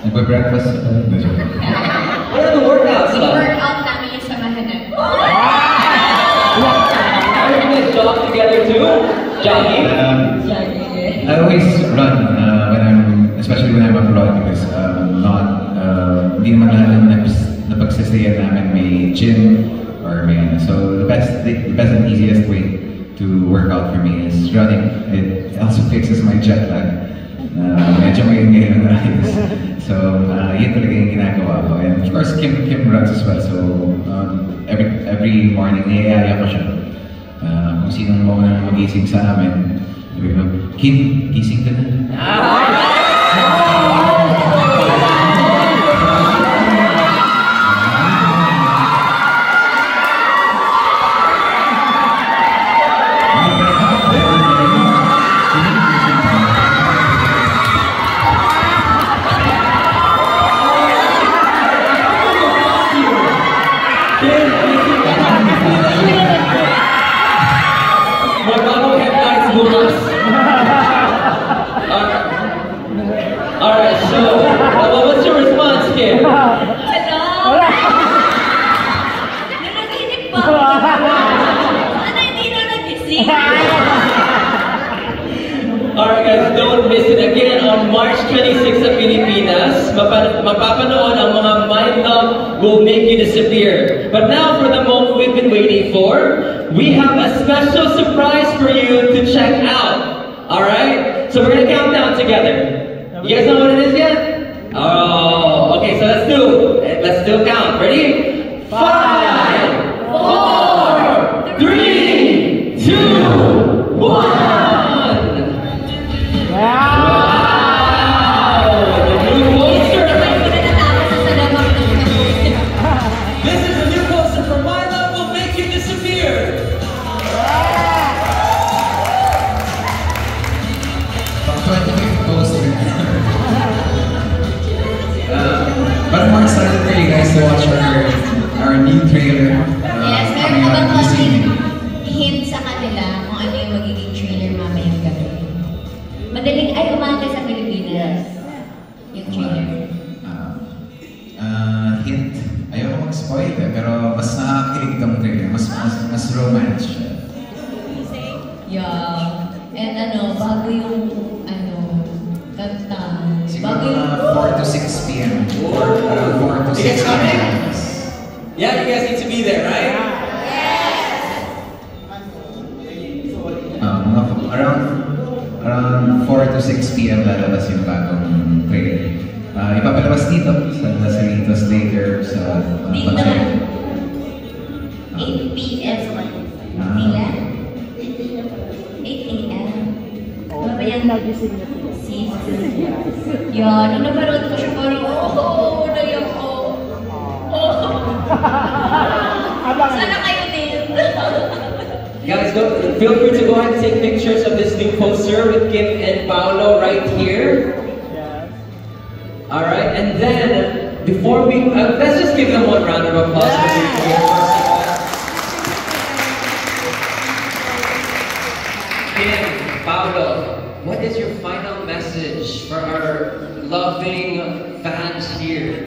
Nagbe-breakfast. What are the workouts like? Workout namin yung samahan na. Are you guys jog together too? Jogging? I always run especially when I'm abroad because hindi naman lahat ng napagsasaya namin may gym or may so the best and easiest way to work out for me is running. It also fixes my jet lag. Medyo ngayon ng ayos. So, yun talaga yung ginagawa ko. And of course, Kim runs as well. So, every morning, niyayaya ko siya. Kung sinong maunang magising sa amin, sabi ko, Kim, gising ka na. Alright, so, what's your response, Kim? Hello? Nanaginip pa. Ano, hindi na nagising? Alright guys, don't miss it again on March 26 sa Pilipinas. Mapapanood ang mga My Love Will Make You Disappear. But now for the moment we've been waiting for, we have a special surprise for you to check out. Alright? So we're gonna count down together. You guys know what it is yet? Oh, okay, so let's do count. Ready? 5, 4, 3, 2, 1. Wow! The new poster. This is the new poster for My Love Will Make You Disappear. But I'm more excited for you guys to watch our new trailer. Yes, meron ko bang konting hint sa kanila kung ano yung magiging trailer mamayang gabi? Umaga sa Pilipinas. Yung trailer. Hint. Ayoko mag-spoil pero mas nakakakilig itong trailer. Mas romance siya. Yeah. And bago yung kanta. Siguro 4 to 6 p.m. 4 to 6 p.m. Yeah, you guys need to be there, right? Around 4 to 6 p.m. lalabas yung bagong trailer. Ipapalabas dito sa Cerritos Theater sa Pacheco. 8 p.m. Nila? 8 a.m. Mamayang nagising na sila. Yan, nung naparoon ko siya parang, naiyak ko. Sana kayo din. Guys, feel free to go ahead and take pictures of this new poster with Kim and Paolo right here. Alright, and then, before we, let's just give them one round of applause. Kim, Paolo, what is your final message for our loving fans here?